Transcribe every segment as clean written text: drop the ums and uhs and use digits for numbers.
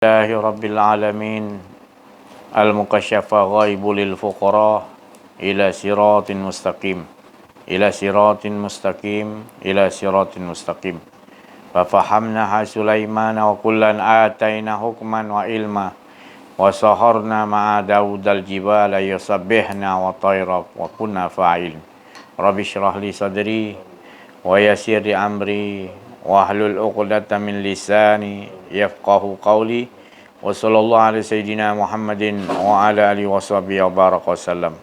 Alhamdulillahi Rabbil Alamin Al-Mukasyafa ghaibu lil fuqara Ila siratin mustaqim Ila siratin mustaqim Ila siratin mustaqim Fafahamnaha Sulaimana wa kullan atayna hukman wa ilma Wa saharna ma'a Dawudal jibala yusabbihna wa tayra wa kunna fa'ilin Rabbi syrah li sadri wa yassir li amri wa hlul 'uqdatam min lisani yafqahu qawli wa sallallahu ala sayyidina Muhammadin wa ala alihi washabihi wa baraka wasallam.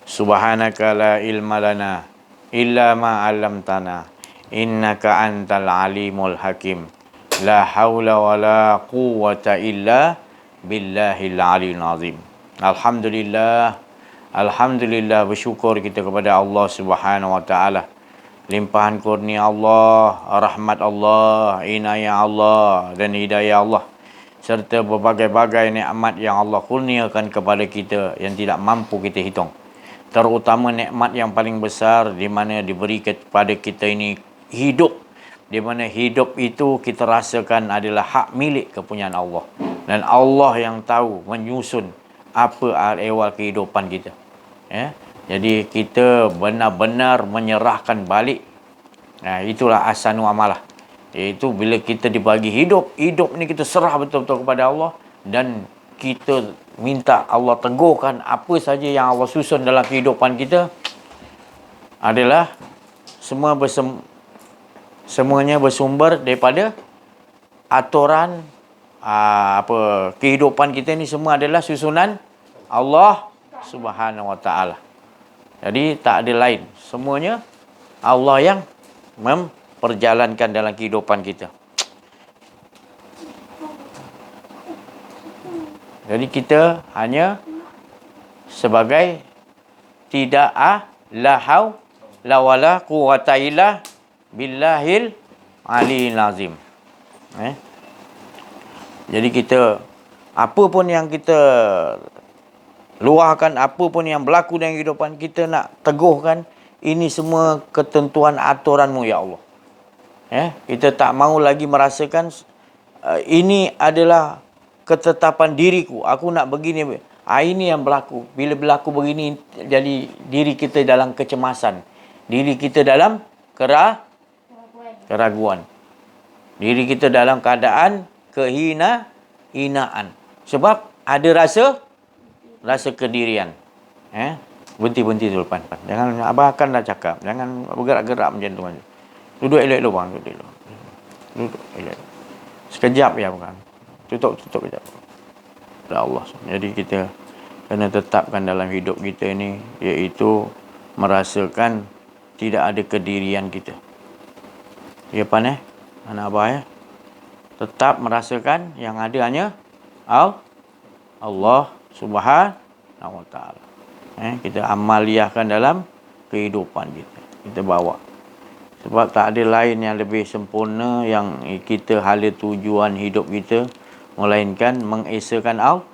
Subhanaka la ilma lana illa ma 'allamtana innaka antal alimul hakim. La haula wa la quwwata illa billahil aliyyil azim. Alhamdulillah bersyukur kita kepada Allah Subhanahu wa taala. Limpahan kurnia Allah, rahmat Allah, inayah Allah dan hidayah Allah serta berbagai-bagai nikmat yang Allah kurniakan kepada kita yang tidak mampu kita hitung. Terutama nikmat yang paling besar di mana diberi kepada kita ini hidup, di mana hidup itu kita rasakan adalah hak milik kepunyaan Allah, dan Allah yang tahu menyusun apa ehwal kehidupan kita. Jadi kita benar-benar menyerahkan balik. Itulah asanu amalah. Iaitu bila kita dibagi hidup ni kita serah betul-betul kepada Allah dan kita minta Allah teguhkan apa saja yang Allah susun dalam kehidupan kita adalah semuanya bersumber daripada aturan kehidupan kita ni semua adalah susunan Allah Subhanahu wa taala. Jadi tak ada lain. Semuanya Allah yang memperjalankan dalam kehidupan kita. Jadi kita hanya sebagai tidak la haula wala quwwata illa billahil aliyyil azim. Jadi kita apa pun yang kita luahkan, apa pun yang berlaku dalam kehidupan kita, nak teguhkan ini semua ketentuan aturanmu ya Allah. Kita tak mahu lagi merasakan ini adalah ketetapan diriku, aku nak begini. Ini yang berlaku. Bila berlaku begini, jadi diri kita dalam kecemasan, diri kita dalam keraguan, diri kita dalam keadaan hinaan. Sebab ada rasa kedirian. Berhenti dulu pan. Jangan abang akan dah cakap. Jangan bergerak-gerak macam tu. Duduk elok-elok bang. Duduk elok. Sekejap ya bukan. Tutup kejap. Ya Allah. Jadi kita kena tetapkan dalam hidup kita ini, iaitu merasakan tidak ada kedirian kita. Ya pan anak abah tetap merasakan yang ada hanya Allah Subhanahu wa taala. Kita amaliahkan dalam kehidupan kita. Kita bawa. Sebab tak ada lain yang lebih sempurna yang kita hala tujuan hidup kita melainkan mengesakan Allah.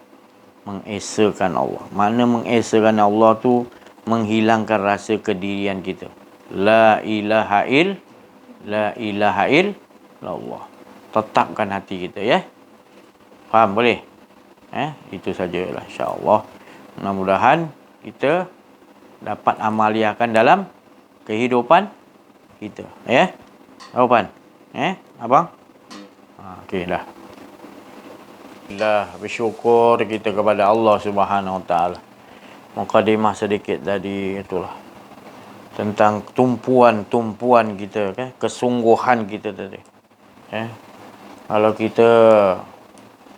Makna mengesakan Allah tu menghilangkan rasa kedirian kita. La ilaha illallah. Tetapkan hati kita ya. Faham boleh? Itu sajalah insya-Allah. Mudah-mudahan kita dapat amaliahkan dalam kehidupan kita. Jawapan? Abang? Okey dah. Bersyukur kita kepada Allah Subhanahu wa taala. Mukadimah sedikit tadi itulah tentang tumpuan kita, kesungguhan kita tadi. Kalau kita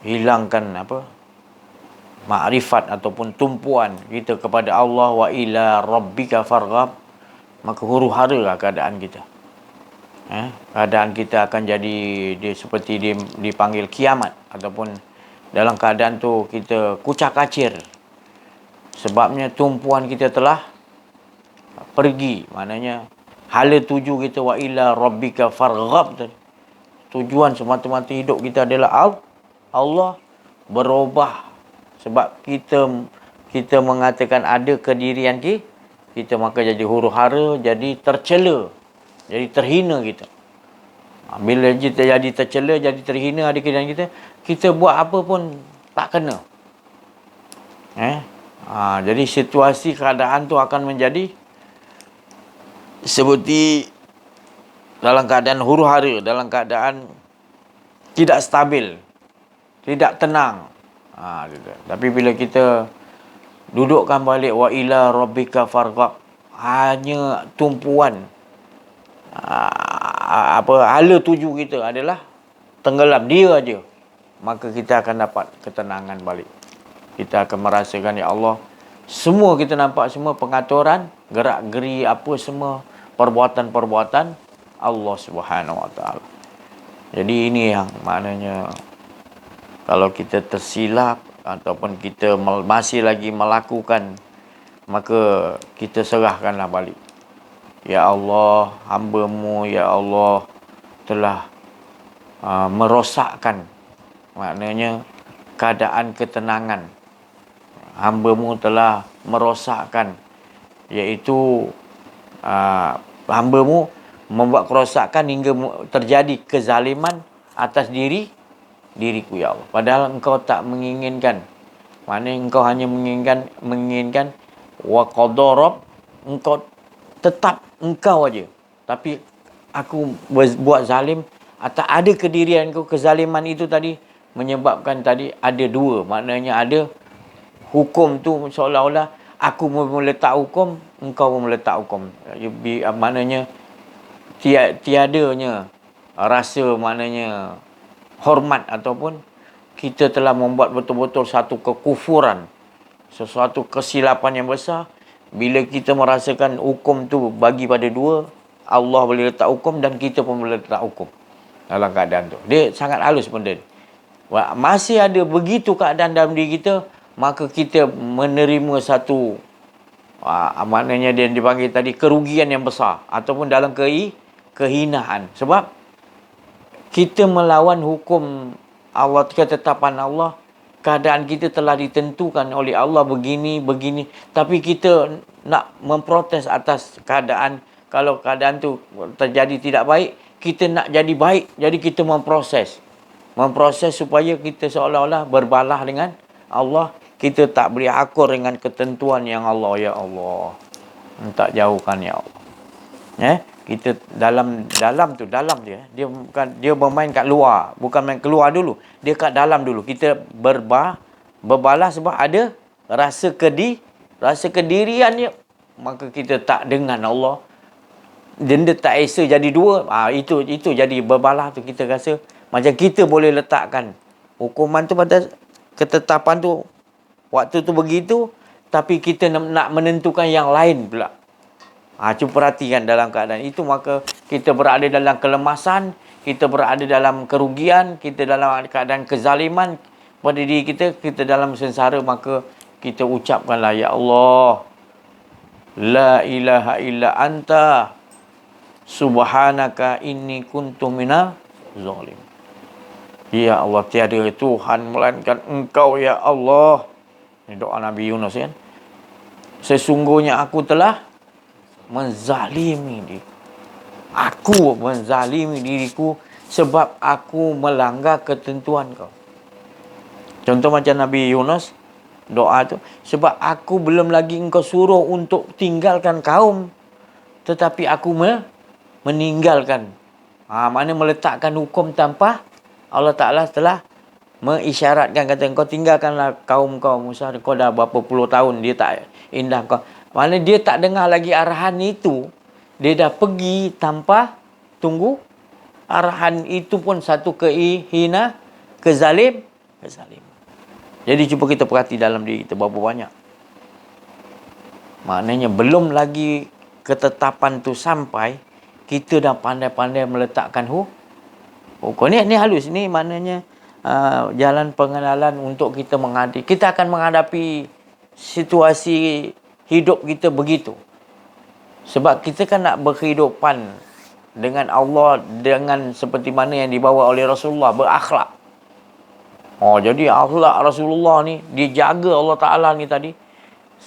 hilangkan makrifat ataupun tumpuan kita kepada Allah, wa ila rabbika farghab, maka huru-hara keadaan kita. Keadaan kita akan jadi seperti dipanggil kiamat, ataupun dalam keadaan tu kita kucak-kacir. Sebabnya tumpuan kita telah pergi. Maknanya hala tuju kita wa ila rabbika farghab. Tujuan semata-mata hidup kita adalah Allah. Berubah sebab kita mengatakan ada kedirian kita, maka jadi huru-hara, jadi tercela, jadi terhina kita. Bila kita jadi tercela, jadi terhina adik keadaan kita, kita buat apa pun tak kena. Jadi situasi keadaan tu akan menjadi seperti dalam keadaan huru-hara, dalam keadaan tidak stabil, tidak tenang. Gitu. Tapi bila kita dudukkan balik wa ila rabbika farghab, hanya tumpuan hala tuju kita adalah tenggelam dia aja, maka kita akan dapat ketenangan balik. Kita akan merasakan, ya Allah, semua kita nampak semua pengaturan, gerak-geri apa semua perbuatan-perbuatan Allah Subhanahu Wa Taala. Jadi ini yang maknanya kalau kita tersilap ataupun kita masih lagi melakukan, maka kita serahkanlah balik. Ya Allah, hamba-Mu, ya Allah telah merosakkan, maknanya keadaan ketenangan. Hamba-Mu telah merosakkan, iaitu hamba-Mu membuat kerosakan hingga terjadi kezaliman atas diriku, ya Allah. Padahal Engkau tak menginginkan. Maknanya Engkau hanya menginginkan wa qadara, Engkau tetap Engkau aja. Tapi aku buat zalim, atau ada kedirian Engkau, kezaliman itu tadi menyebabkan tadi ada dua. Maknanya ada hukum tu seolah-olah aku meletak hukum, Engkau meletak hukum. Maknanya tiadanya rasa, maknanya hormat, ataupun kita telah membuat betul-betul satu kekufuran, sesuatu kesilapan yang besar. Bila kita merasakan hukum tu bagi pada dua, Allah boleh letak hukum dan kita pun boleh letak hukum dalam keadaan tu. Dia sangat halus benda ni. Masih ada begitu keadaan dalam diri kita, maka kita menerima satu maknanya dia dipanggil tadi kerugian yang besar, ataupun dalam kehinaan. Sebab kita melawan hukum Allah, ketetapan Allah. Keadaan kita telah ditentukan oleh Allah begini, tapi kita nak memprotes atas keadaan. Kalau keadaan tu terjadi tidak baik, kita nak jadi baik. Jadi kita memproses supaya kita seolah-olah berbalah dengan Allah. Kita tak boleh akur dengan ketentuan yang Allah. Ya Allah, tak jauhkan, ya Allah. Kita dalam dia bukan, dia bermain kat luar, bukan main keluar dulu, dia kat dalam dulu. Kita berbalah sebab ada rasa kedirian dia, maka kita tak dengan Allah. Dia tak esa jadi dua. Itu jadi berbalah tu. Kita rasa macam kita boleh letakkan hukuman tu pada ketetapan tu, waktu tu begitu, tapi kita nak menentukan yang lain pula. Cuba perhatikan dalam keadaan itu, maka kita berada dalam kelemasan, kita berada dalam kerugian, kita dalam keadaan kezaliman pada diri kita, kita dalam sengsara, maka kita ucapkanlah, ya Allah, la ilaha illa anta subhanaka inni kuntu minal zalim. Ya Allah, tiada Tuhan melainkan Engkau, ya Allah. Ini doa Nabi Yunus, kan? Sesungguhnya aku telah menzalimi diri. Aku menzalimi diriku sebab aku melanggar ketentuan Kau. Contoh macam Nabi Yunus, doa tu, sebab aku belum lagi Engkau suruh untuk tinggalkan kaum, tetapi aku meninggalkan. Maknanya meletakkan hukum tanpa Allah Ta'ala telah mengisyaratkan, kata Engkau tinggalkanlah kaum kau Musa. Kau dah berapa puluh tahun dia tak indah kau. Maknanya dia tak dengar lagi arahan itu. Dia dah pergi tanpa tunggu arahan itu pun satu kezalim. Jadi cuba kita perhati dalam diri kita berapa banyak. Maknanya belum lagi ketetapan tu sampai, kita dah pandai-pandai meletakkan hukum. Ni halus. Ni maknanya jalan pengenalan untuk kita menghadapi. Kita akan menghadapi situasi hidup kita begitu. Sebab kita kan nak berkehidupan dengan Allah dengan seperti mana yang dibawa oleh Rasulullah, berakhlak. Jadi akhlak Rasulullah ni dijaga Allah Ta'ala ni tadi.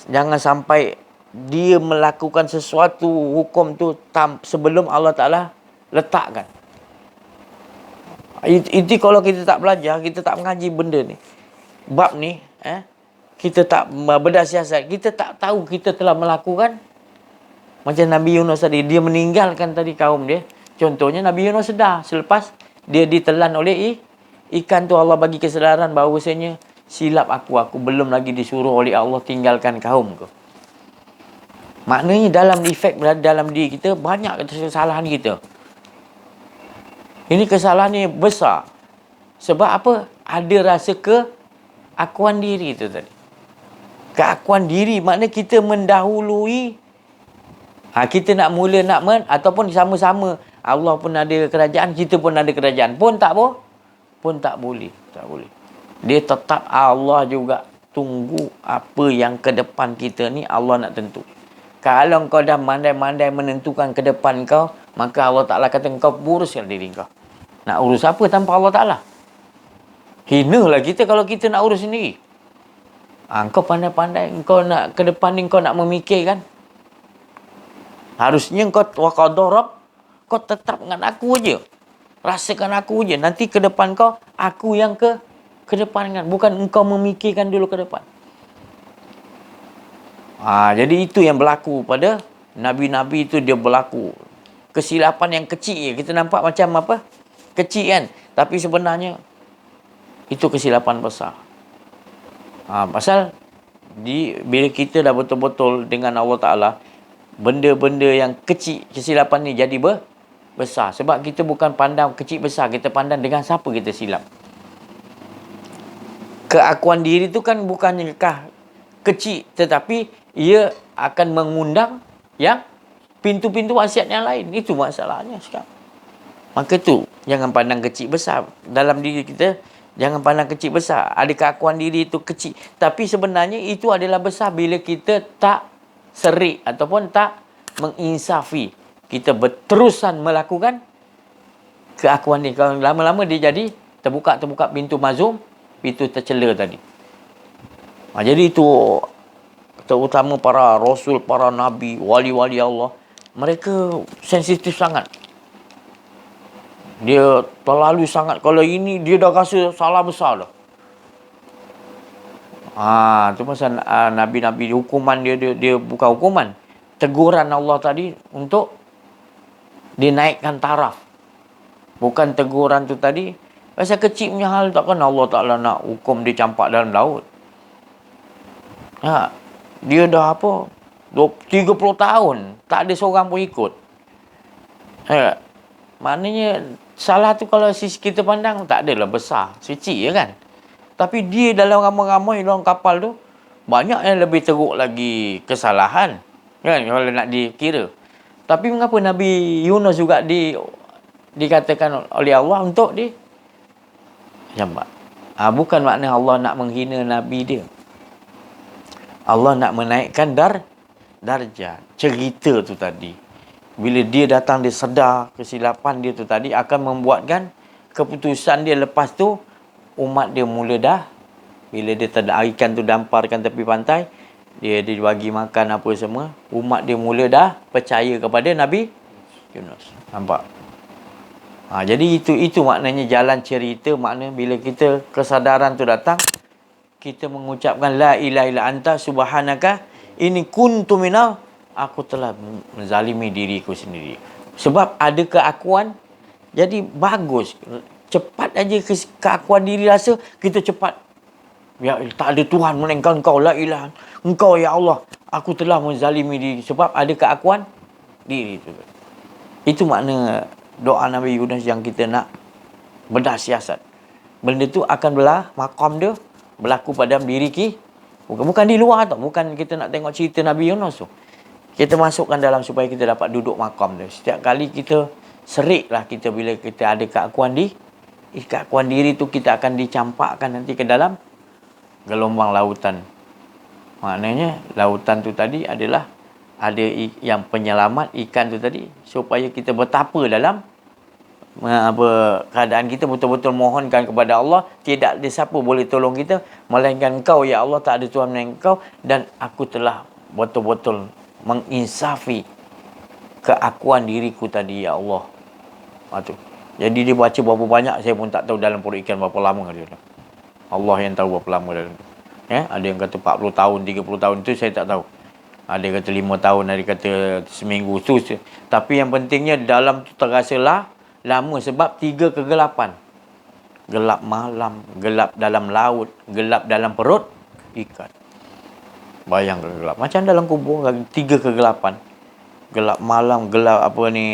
Jangan sampai dia melakukan sesuatu hukum tu sebelum Allah Ta'ala letakkan. Itu kalau kita tak belajar, kita tak mengaji benda ni, bab ni, kita tak berdasiasat, kita tak tahu kita telah melakukan. Macam Nabi Yunus tadi, dia meninggalkan tadi kaum dia. Contohnya Nabi Yunus sedar selepas dia ditelan oleh ikan tu, Allah bagi kesedaran bahawasanya silap aku belum lagi disuruh oleh Allah tinggalkan kaum ku. Maknanya dalam efek dalam diri kita banyak kesalahan kita. Ini kesalahan ni besar. Sebab apa? Ada rasa keakuan diri tu tadi. Keakuan diri maknanya kita mendahului. Kita nak mula ataupun sama-sama Allah pun ada kerajaan, kita pun ada kerajaan. Pun tak boleh. Tak boleh. Dia tetap Allah juga tunggu apa yang ke depan kita ni Allah nak tentu. Kalau kau dah mandai-mandai menentukan ke depan kau, maka Allah Ta'ala kata kau uruskan diri kau. Nak urus apa tanpa Allah Ta'ala? Hinalah kita kalau kita nak urus sendiri. Kau pandai-pandai, kau nak ke depan ni kau nak memikirkan. Harusnya kau waqadarab, kau tetap dengan aku aja. Rasakan aku aja. Nanti ke depan kau, aku yang ke depan kan. Bukan engkau memikirkan dulu ke depan. Jadi itu yang berlaku pada Nabi-Nabi itu, dia berlaku. Kesilapan yang kecil je. Kita nampak macam apa? Kecil kan? Tapi sebenarnya, itu kesilapan besar. Pasal, bila kita dah betul-betul dengan Allah Ta'ala, benda-benda yang kecil, kesilapan ni jadi besar. Sebab kita bukan pandang kecil besar, kita pandang dengan siapa kita silap. Keakuan diri tu kan bukannya kecil, tetapi ia akan mengundang yang pintu-pintu wasiat yang lain. Itu masalahnya sekarang. Maka tu, jangan pandang kecil besar. Dalam diri kita, jangan pandang kecil besar. Ada keakuan diri itu kecil. Tapi sebenarnya itu adalah besar bila kita tak serik ataupun tak menginsafi. Kita berterusan melakukan keakuan ni. Kalau lama-lama dia jadi terbuka pintu mazum, pintu tercela tadi. Jadi itu terutama para rasul, para nabi, wali-wali Allah, mereka sensitif sangat. Dia terlalu sangat. Kalau ini dia dah rasa salah besar dah. Tu pasal nabi-nabi, hukuman dia bukan hukuman, teguran Allah tadi untuk dinaikkan taraf. Bukan teguran tu tadi pasal kecil punya hal, takkan Allah Ta'ala nak hukum dia campak dalam laut. Dia dah 30 tahun tak ada seorang pun ikut. Maknanya salah tu kalau kita pandang tak adalah besar, kecil je kan. Tapi dia dalam ramai-ramai dalam kapal tu, banyak yang lebih teruk lagi kesalahan. Kan, kalau nak dikira. Tapi mengapa Nabi Yunus juga dikatakan oleh Allah untuk jambat? Bukan makna Allah nak menghina Nabi dia. Allah nak menaikkan darjah. Cerita tu tadi, bila dia datang, dia sedar kesilapan dia tu tadi, akan membuatkan keputusan dia lepas tu, umat dia mula dah, bila dia ikan tu damparkan tepi pantai, dia dibagi makan apa semua, umat dia mula dah percaya kepada Nabi Yunus. Nampak? Jadi itu maknanya jalan cerita. Makna bila kita kesadaran tu datang, kita mengucapkan la ilaha illa anta subhanaka inni kuntu minal, aku telah menzalimi diriku sendiri. Sebab ada keakuan, jadi bagus. Cepat aja keakuan diri rasa, kita cepat. Ya, tak ada Tuhan melainkan Engkau, la ilaha Engkau ya Allah, aku telah menzalimi diri. Sebab ada keakuan diri itu. Itu makna doa Nabi Yunus yang kita nak bedah siasat. Benda tu akan makam dia berlaku pada diri kita. Bukan di luar tau. Bukan kita nak tengok cerita Nabi Yunus tu. Kita masukkan dalam supaya kita dapat duduk makam dia. Setiap kali kita seriklah kita bila kita ada keakuan diri tu, kita akan dicampakkan nanti ke dalam gelombang lautan. Maknanya lautan tu tadi adalah ada yang penyelamat ikan tu tadi, supaya kita betapa dalam keadaan kita betul-betul mohonkan kepada Allah, tidak ada siapa boleh tolong kita melainkan Engkau ya Allah, tak ada Tuhan melainkan Engkau, dan aku telah betul-betul menginsafi keakuan diriku tadi ya Allah. Jadi dia baca berapa banyak, saya pun tak tahu dalam perut ikan berapa lama dia. Allah yang tahu berapa lama dalam tu. Ya, ada yang kata 40 tahun, 30 tahun tu saya tak tahu. Ada yang kata 5 tahun, ada yang kata seminggu tu. Tapi yang pentingnya dalam tu terasalah lama sebab 3 kegelapan. Gelap malam, gelap dalam laut, gelap dalam perut ikan. Bayang gelap. Macam dalam kubur 3 kegelapan. Gelap malam, gelap apa ni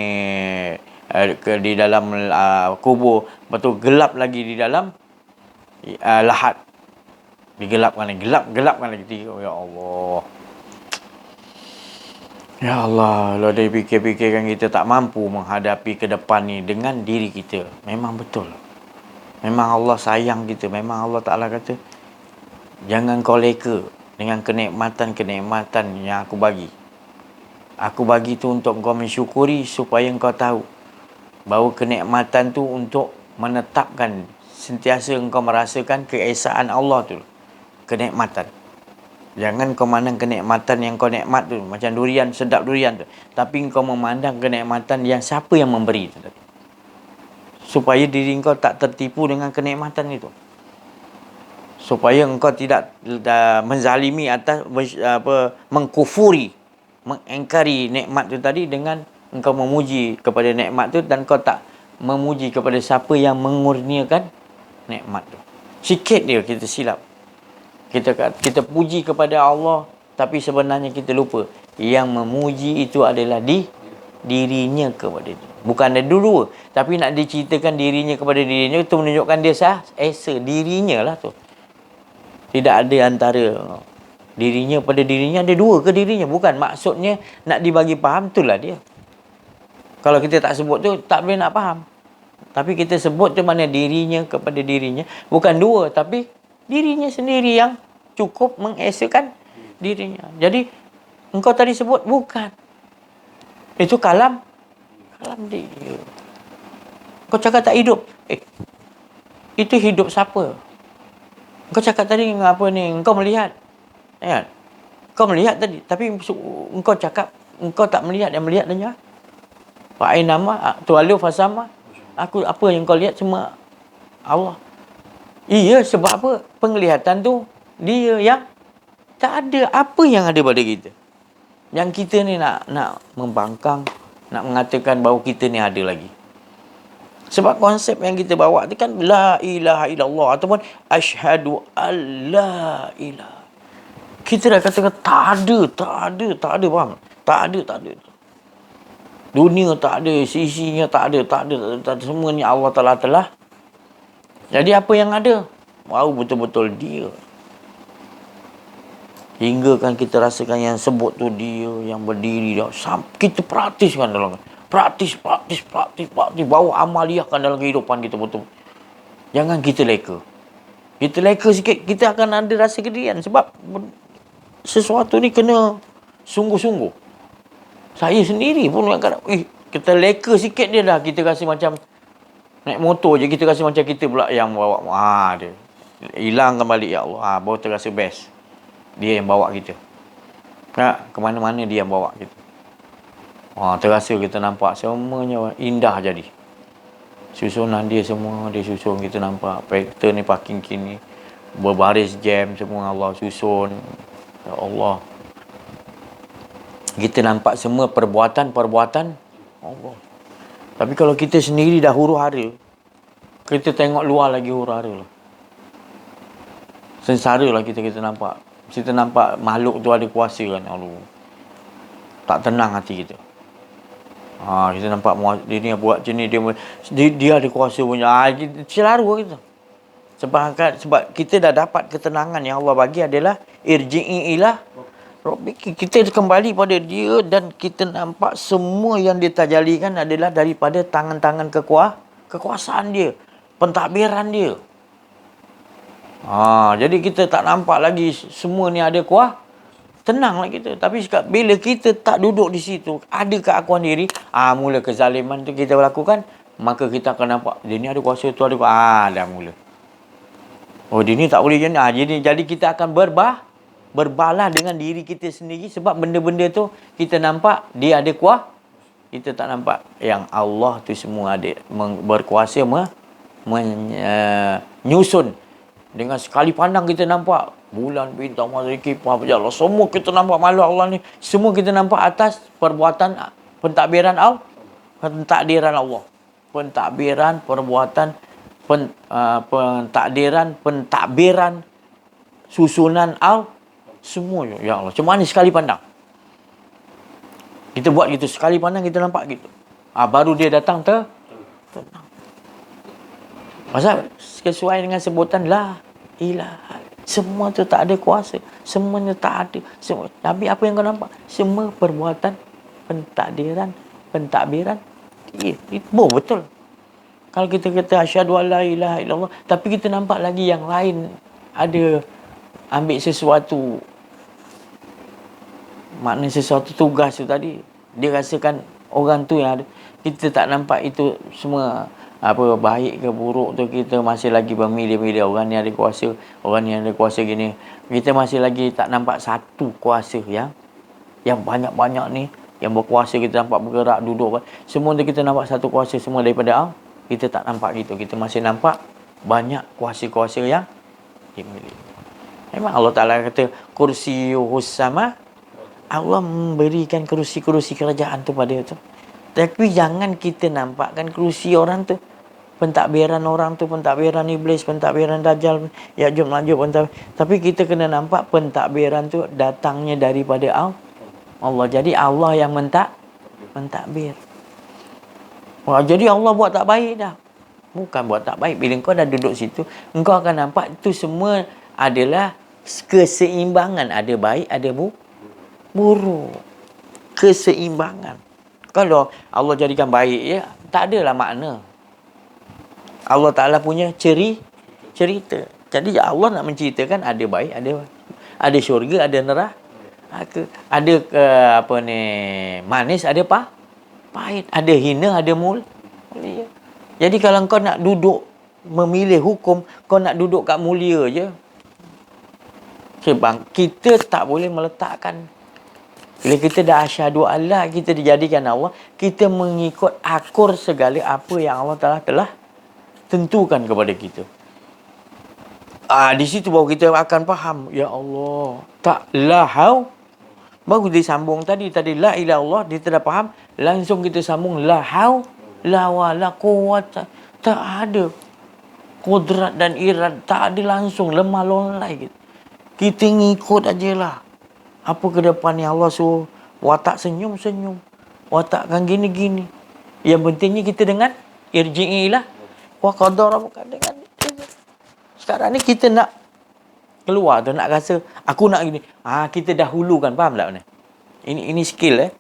di dalam kubur, lepas tu gelap lagi di dalam lahat. Digelapkan lagi, gelapkan lagi tiga. Ya Allah. Ya Allah, kalau dia fikir-fikirkan kita tak mampu menghadapi ke depan ni dengan diri kita. Memang betul. Memang Allah sayang kita. Memang Allah Ta'ala kata, jangan kau leka dengan kenikmatan-kenikmatan yang aku bagi. Aku bagi tu untuk kau mensyukuri supaya kau tahu bahawa kenikmatan tu untuk menetapkan sentiasa engkau merasakan keesaan Allah tu. Kenikmatan. Jangan kau memandang kenikmatan yang kau nikmat tu macam durian, sedap durian tu, tapi kau memandang kenikmatan yang siapa yang memberi tu tadi, supaya diri kau tak tertipu dengan kenikmatan itu, supaya engkau tidak menzalimi atas mengkufuri, mengingkari nikmat tu tadi dengan engkau memuji kepada nikmat tu dan kau tak memuji kepada siapa yang mengurniakan nikmat tu. Sikit dia kita silap. Kita puji kepada Allah, tapi sebenarnya kita lupa yang memuji itu adalah dirinya kepada dia. Bukan ada dua, tapi nak diceritakan dirinya kepada dirinya, itu menunjukkan dia esa dirinya lah tu. Tidak ada antara dirinya pada dirinya, ada dua ke dirinya. Bukan maksudnya nak dibagi faham, itulah dia. Kalau kita tak sebut tu, tak boleh nak faham. Tapi kita sebut tu mana dirinya kepada dirinya. Bukan dua, tapi dirinya sendiri yang cukup mengesakan dirinya. Jadi, engkau tadi sebut bukan. Itu kalam dia. Kau cakap tak hidup. Itu hidup siapa? Engkau cakap tadi apa ni? Engkau melihat. Kan? Kau melihat tadi. Tapi engkau cakap, engkau tak melihat. Yang melihat tanya. Fa'ainama, tu'alu fasama. Apa yang kau lihat semua Allah. Iya, sebab apa? Penglihatan tu dia yang tak ada apa yang ada pada kita. Yang kita ni nak membangkang, nak mengatakan bahawa kita ni ada lagi. Sebab konsep yang kita bawa tu kan la ilaha illallah ataupun asyhadu alla ilaha. Kita dah katakan tak ada, faham? Tak ada. Dunia tak ada, sisinya tak ada. Semua ni Allah Ta'ala telah. Jadi apa yang ada? Baru betul-betul dia. Hingga kan kita rasakan yang sebut tu dia, yang berdiri dia. Kita praktiskan dalam. Praktis. Bawa amaliahkan dalam kehidupan kita betul. Jangan kita leka. Kita leka sikit, kita akan ada rasa kedirian. Sebab sesuatu ni kena sungguh-sungguh. Saya sendiri pun kadang kita leka sikit dia dah. Kita rasa macam naik motor je, kita rasa macam kita pula yang bawa. Dia hilangkan balik, ya Allah. Baru terasa best. Dia yang bawa kita. Ke mana-mana dia yang bawa kita. Terasa kita nampak semuanya indah jadi. Susunan dia semua, dia susun kita nampak. Vektor ni parking kini. Berbaris jam semua Allah susun. Ya Allah. Kita nampak semua perbuatan Allah. Tapi kalau kita sendiri dah huru-hara, kita tengok luar lagi huru-hara lah. Sengsara lah kita nampak. Kita nampak makhluk tu ada kuasa kan. Allah. Tak tenang hati kita. Kita nampak dia ni buat macam ni, dia ada kuasa punya. Selaru kita. Sebab kita dah dapat ketenangan yang Allah bagi adalah irji'i ila Rabbiki. Kita kembali pada dia dan kita nampak semua yang dia tajalikan adalah daripada tangan-tangan kekuasaan dia, pentadbiran dia. Jadi kita tak nampak lagi semua ni ada tenanglah kita. Tapi bila kita tak duduk di situ, ada keakuan diri, mula kezaliman tu kita lakukan, maka kita akan nampak dia ni ada kuasa tu, ada dah mula. Dia ni tak boleh jadi kita akan berbalah dengan diri kita sendiri sebab benda-benda tu kita nampak dia ada kita tak nampak yang Allah tu semua ada berkuasa menyusun. Dengan sekali pandang kita nampak bulan, bintang, matahari, kipas, berjalan. Semua kita nampak makhluk Allah ni. Semua kita nampak atas perbuatan pentadbiran Allah. Pentadbiran Allah. Pentadbiran, perbuatan, pentadbiran, susunan Allah. Semua ya Allah. Macam mana sekali pandang? Kita buat gitu. Sekali pandang kita nampak gitu. Baru dia datang tenang. Pasal sesuai dengan sebutan la ilaha. Semua tu tak ada kuasa. Semuanya tak ada. Semua. Tapi apa yang kau nampak? Semua perbuatan pentadbiran. Itu betul. Kalau kita kata asyhadu an la ilaha illallah, tapi kita nampak lagi yang lain ada ambil sesuatu, maknanya sesuatu tugas tu tadi, dia rasakan orang tu yang ada. Kita tak nampak itu semua baik ke buruk tu, kita masih lagi bermilih-milih orang ni ada kuasa, orang ni ada kuasa gini. Kita masih lagi tak nampak satu kuasa yang banyak-banyak ni, yang berkuasa. Kita nampak bergerak, duduk, semua tu kita nampak satu kuasa semua daripada Allah. Kita tak nampak gitu. Kita masih nampak banyak kuasa-kuasa yang dimiliki. Memang Allah Ta'ala kata kursiyuhus sama. Allah memberikan kerusi-kerusi kerajaan tu pada tu. Tapi jangan kita nampakkan kerusi orang tu. Pentadbiran orang tu, pentadbiran iblis, pentadbiran dajjal, Ya'juj Ma'juj, tapi kita kena nampak pentadbiran tu datangnya daripada Allah. Jadi Allah yang mentadbir. Wah, jadi Allah buat tak baik dah. Bukan buat tak baik. Bila kau dah duduk situ, engkau akan nampak itu semua adalah keseimbangan. Ada baik, ada buruk. Keseimbangan. Kalau Allah jadikan baik, ya, tak adalah makna. Allah Ta'ala punya cerita. Jadi Allah nak menceritakan ada baik, ada syurga, ada neraka. Ada manis, ada pahit. Ada hina, ada mulia. Jadi kalau kau nak duduk memilih hukum, kau nak duduk kat mulia je. Sebab kita tak boleh meletakkan. Bila kita dah asyhadu alla, kita dijadikan Allah, kita mengikut akur segala apa yang Allah telah tentukan kepada kita. Di situ baru kita akan faham. Ya Allah, tak lahau. Baru disambung tadi la ilaha illallah, dia dah faham. Langsung kita sambung la haul la wala quwwata. Tak ada kudrat dan irad, tak ada langsung, lemah longlai gitu. Kita ngikut ajalah. Apa ke depan yang Allah suruh. Watak senyum-senyum. Watakkan gini-gini. Yang pentingnya kita dengan irji'ilah wa qadara dengan. Sekarang ni kita nak keluar tu, nak rasa aku nak gini. Kita dahulukan, faham tak ni? Ini skill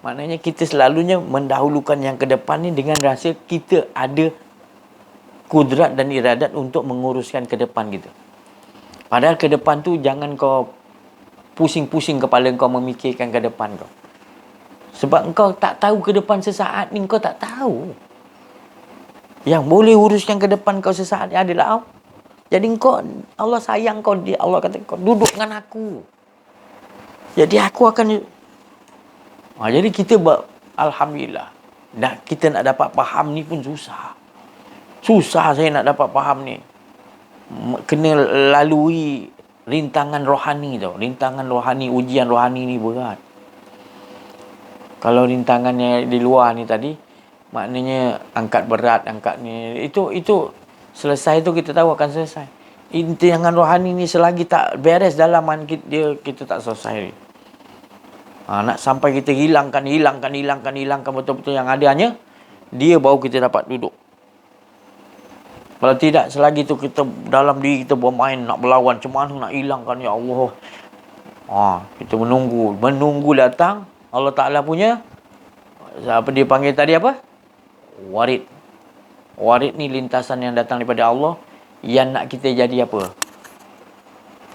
Maknanya kita selalunya mendahulukan yang ke depan ni dengan rasa kita ada kudrat dan iradat untuk menguruskan ke depan kita. Padahal ke depan tu jangan kau pusing-pusing kepala kau memikirkan ke depan kau. Sebab engkau tak tahu ke depan sesaat ni, kau tak tahu. Yang boleh uruskan ke depan kau sesaat ni adalah Allah. Jadi kau, Allah sayang kau, Allah kata kau duduk dengan aku. Jadi aku akan jadi kita alhamdulillah. Dah kita nak dapat faham ni pun susah. Susah saya nak dapat faham ni. Kena lalui rintangan rohani tau. Rintangan rohani, ujian rohani ni berat. Kalau rintangannya di luar ni tadi, maknanya angkat berat, angkat ni, itu selesai tu kita tahu akan selesai. Rintangan rohani ni selagi tak beres dalam kita tak selesai. Nak sampai kita hilangkan betul-betul yang adanya, dia baru kita dapat duduk. Kalau tidak, selagi tu kita dalam diri kita bermain nak berlawan, macam mana nak hilangkan, ya Allah. Kita menunggu datang Allah Ta'ala punya, apa dia panggil tadi apa? Warid. Warid ni lintasan yang datang daripada Allah, yang nak kita jadi apa?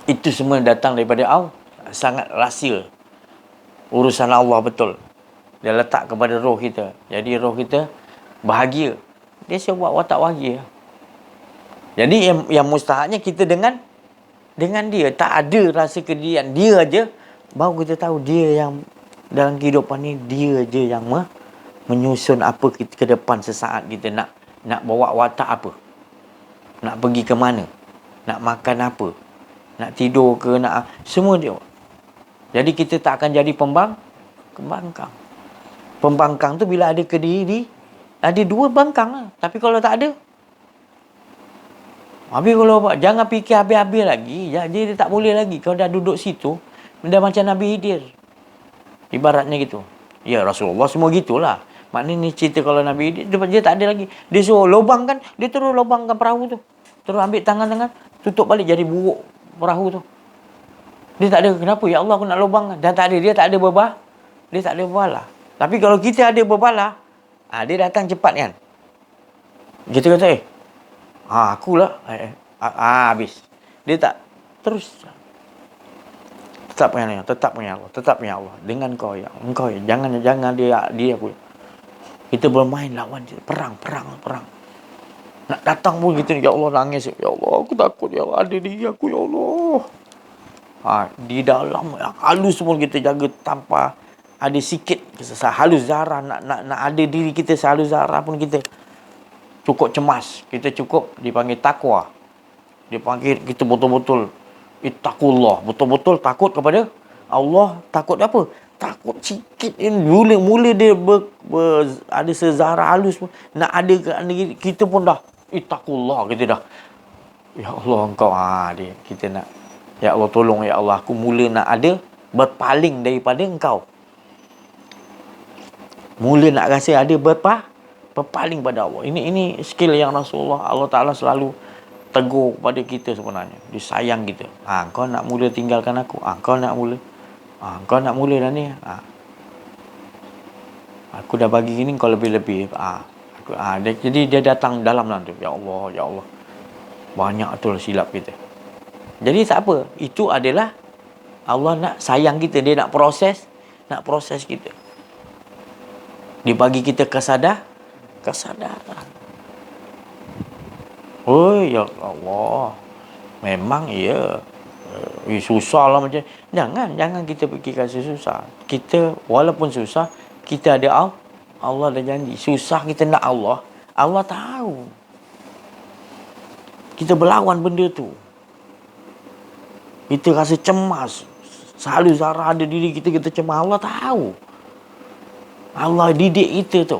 Itu semua datang daripada Allah. Sangat rahsia. Urusan Allah betul. Dia letak kepada roh kita. Jadi roh kita bahagia. Dia siap buat watak bahagia. Jadi yang mustahaknya kita dengan dia. Tak ada rasa kedirian. Dia aja. Baru kita tahu dia yang dalam kehidupan ni, dia je yang menyusun apa kita ke depan sesaat kita nak bawa watak apa, nak pergi ke mana, nak makan apa, nak tidur ke, nak semua dia. Jadi kita tak akan jadi pembangkang. Pembangkang tu bila ada kediri, ada dua bangkang lah. Tapi kalau tak ada, habis kalau jangan fikir habis-habis lagi. Dia tak boleh lagi. Kalau dah duduk situ, dah macam Nabi Khidir. Ibaratnya gitu. Ya Rasulullah semua gitulah. Maknanya ni cerita kalau Nabi Khidir, dia tak ada lagi. Dia suruh lubangkan, dia terus lubangkan perahu tu. Terus ambil tangan-tangan, tutup balik jadi buruk perahu tu. Dia tak ada, kenapa? Ya Allah aku nak lubangkan. Dan tak ada, dia tak ada berbah. Dia tak ada berbalah. Tapi kalau kita ada berbalah, dia datang cepat kan. Kita kata, akulah. Habis. Dia tak. Terus. Tetap punya Allah. Dengan kau ya. Engkau ya. Jangan dia pun. Kita bermain lawan dia. Perang. Nak datang pun kita, ya Allah nangis. Ya Allah aku takut. Ya Allah ada diri aku. Ya Allah. Di dalam halus pun kita jaga tanpa ada sikit halus zarah. Nak ada diri kita sehalus zarah pun kita cukup cemas. Kita cukup dipanggil takwa. Dipanggil kita betul-betul ittaqullah. Betul-betul takut kepada Allah. Takut apa? Takut sikit. Mula dia ada sezarah halus pun. Nak ada kita pun dah ittaqullah. Kita dah. Ya Allah engkau. Kita nak. Ya Allah tolong ya Allah. Aku mula nak ada berpaling daripada engkau. Mula nak rasa ada berpaling pada Allah. Ini skill yang Rasulullah Allah Ta'ala selalu tegur kepada kita sebenarnya. Dia sayang kita. Kau nak mula tinggalkan aku. Kau nak mula. Kau nak mula dah ni. Aku dah bagi gini kau lebih-lebih. Jadi dia datang dalam tu. Ya Allah. Banyak tu silap kita. Jadi tak apa. Itu adalah Allah nak sayang kita. Dia nak proses kita. Dia bagi kita kesadaran. Oh ya Allah. Memang ya. Susah lah macam. Jangan kita fikirkan susah. Kita walaupun susah, kita ada Allah dah janji. Susah kita nak Allah. Allah tahu. Kita berlawan benda tu. Kita rasa cemas. Selalu zarah ada diri kita cemas. Allah tahu. Allah didik kita tu.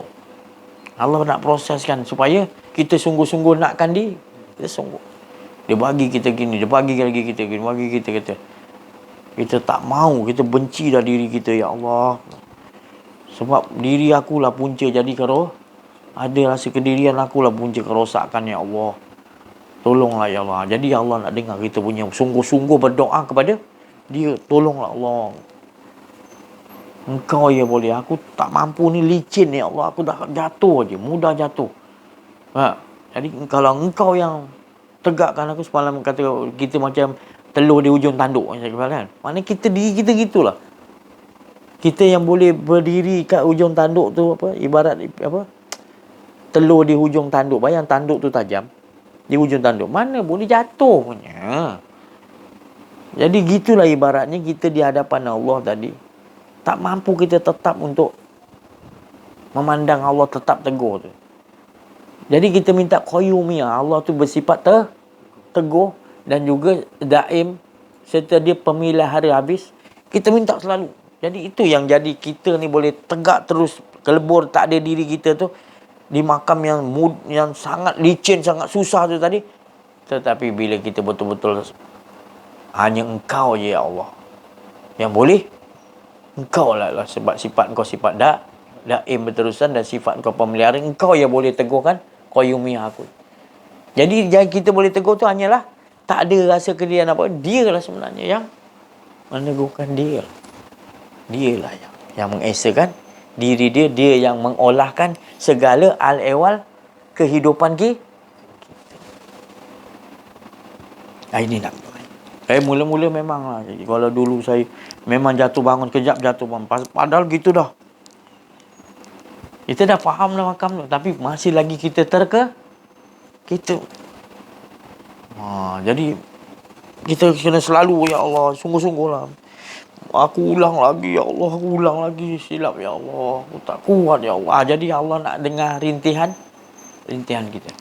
Allah nak proseskan supaya kita sungguh-sungguh nakkan dia. Kita sungguh. Dia bagi kita gini. Dia bagi lagi kita gini. Bagi kita kata. Kita tak mau. Kita benci dah diri kita. Ya Allah. Sebab diri akulah punca jadi ada rasa kedirian akulah punca kerosakan. Ya Allah. Tolonglah ya Allah. Jadi Allah nak dengar kita punya sungguh-sungguh berdoa kepada dia. Tolonglah Allah. Engkau ya boleh. Aku tak mampu ni, licin ya Allah. Aku dah jatuh aje, mudah jatuh. Jadi kalau engkau yang tegakkan aku, semalam kata kita macam telur di ujung tanduk kan. Maknanya diri kita gitulah. Kita yang boleh berdiri kat ujung tanduk tu ibarat telur di hujung tanduk. Bayang tanduk tu tajam. Di ujung tanduk. Mana boleh jatuh punya. Jadi gitulah ibaratnya kita di hadapan Allah tadi. Tak mampu kita tetap untuk memandang Allah tetap tegur tu. Jadi kita minta qayyumiyah. Allah tu bersifat tegur dan juga daim serta dia pemelihara habis. Kita minta selalu. Jadi itu yang jadi kita ni boleh tegak terus kelebur tak ada diri kita tu di makam yang sangat licin, sangat susah tu tadi. Tetapi bila kita betul-betul hanya engkau je ya Allah yang boleh, engkau lah sebab sifat engkau sifat daim berterusan dan sifat engkau pemelihara, engkau yang boleh tegurkan qayyumiyah aku. Jadi yang kita boleh tegur tu hanyalah tak ada rasa kedirian apa. Dia lah sebenarnya yang menegurkan dia. Dia lah yang mengesakan diri dia. Dia yang mengolahkan segala al-ehwal kehidupan kita. Ini nak. Saya mula-mula memang lah. Kalau dulu saya memang jatuh bangun kejap jatuh bangun. Padahal gitu dah. Kita dah faham dah makam tu. Tapi masih lagi kita kita. Jadi kita kena selalu ya Allah sungguh-sungguh lah Aku ulang lagi ya Allah, aku ulang lagi, silap ya Allah, aku tak kuat ya Allah. Jadi Allah nak dengar rintihan kita.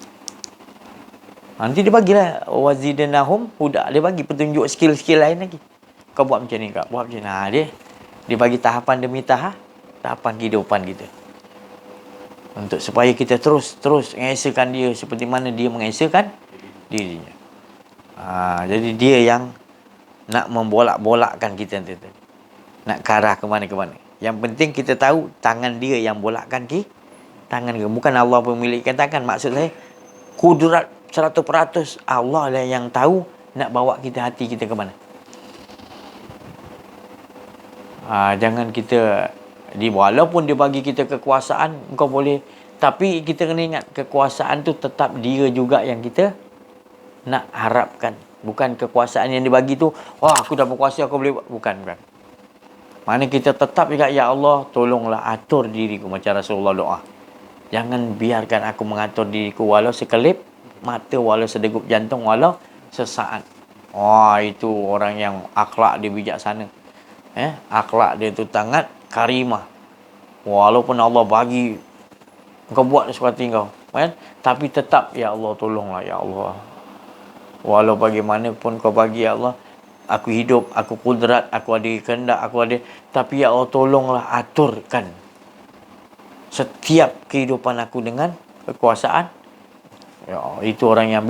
Nanti dia bagilah wazidanahum huda. Dia bagi petunjuk skill-skill lain lagi. Kau buat macam ni, kau buat macam ni. Dia bagi tahapan demi tahapan kehidupan kita. Untuk supaya kita terus mengesahkan dia seperti mana dia mengesahkan dirinya. Jadi dia yang nak membolak-bolakkan kita nanti. Nak ke arah ke mana-ke mana. Yang penting kita tahu tangan dia yang bolakkan tangan kita. Bukan Allah pemilikkan tangan. Maksud saya, kudrat 100% Allah lah yang tahu nak bawa hati kita ke mana. Jangan kita walaupun dia bagi kita kekuasaan, kau boleh, tapi kita kena ingat kekuasaan tu tetap dia juga yang kita nak harapkan. Bukan kekuasaan yang dibagi tu, aku dah berkuasa, aku boleh buat. Bukan. Mana kita tetap juga, ya Allah, tolonglah atur diriku macam Rasulullah doa. Jangan biarkan aku mengatur diriku walau sekelip mata, walau sedegup jantung, walau sesaat. Itu orang yang akhlak dia bijaksana. Akhlak dia tu sangat karimah. Walaupun Allah bagi kau buat sesuatu kau, kan? Tapi tetap, ya Allah, tolonglah ya Allah. Walau bagaimanapun kau bagi, ya Allah, aku hidup, aku kudrat, aku ada kehendak, aku ada, tapi ya Allah, tolonglah aturkan setiap kehidupan aku dengan kekuasaan. Ya, itu orang yang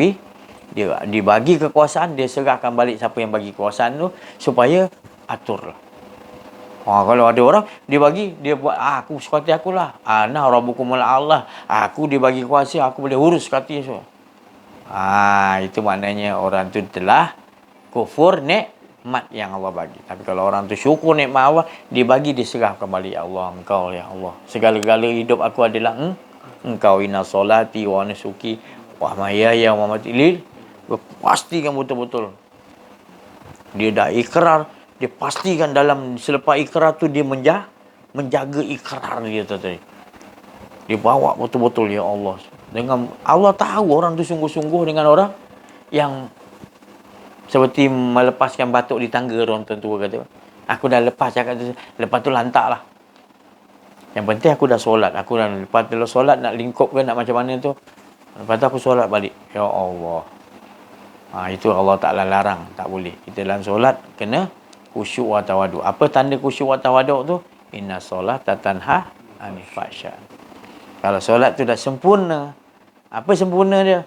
dia dibagi kekuasaan, dia serahkan balik siapa yang bagi kekuasaan tu, supaya aturlah. Kalau ada orang dia bagi, dia buat aku suka hati akulah. Ana rabbukumul Allah. Aku dibagi kuasa, aku boleh urus hati semua. Itu maknanya orang tu telah kufur nikmat yang Allah bagi. Tapi kalau orang tu syukur nikmat Allah, dia bagi, dia serah kembali, ya Allah, engkau ya Allah. Segala-gala hidup aku adalah engkau. Inna solati wa nusuki wa mahyaya wa mamati lil. Pastikan betul-betul. Dia dah ikrar, dia pastikan dalam selepas ikrar tu dia menjaga ikrar dia tadi. Dia bawa betul-betul, ya Allah. Dengan Allah tahu orang tu sungguh-sungguh dengan orang yang seperti melepaskan batuk di tangga, orang tua kata. Aku dah lepas cakap tu, lepas tu lantaklah. Yang penting aku dah solat. Aku dah lepas tu solat, nak lingkup ke nak macam mana tu. Lepas tu aku solat balik. Ya Allah. Itu Allah Ta'ala larang, tak boleh. Kita dalam solat kena khusyuk wa tawaduk. Apa tanda khusyuk wa tawaduk tu? Inna solata tanha anil fahsya. Kalau solat tu dah sempurna, apa sempurna dia?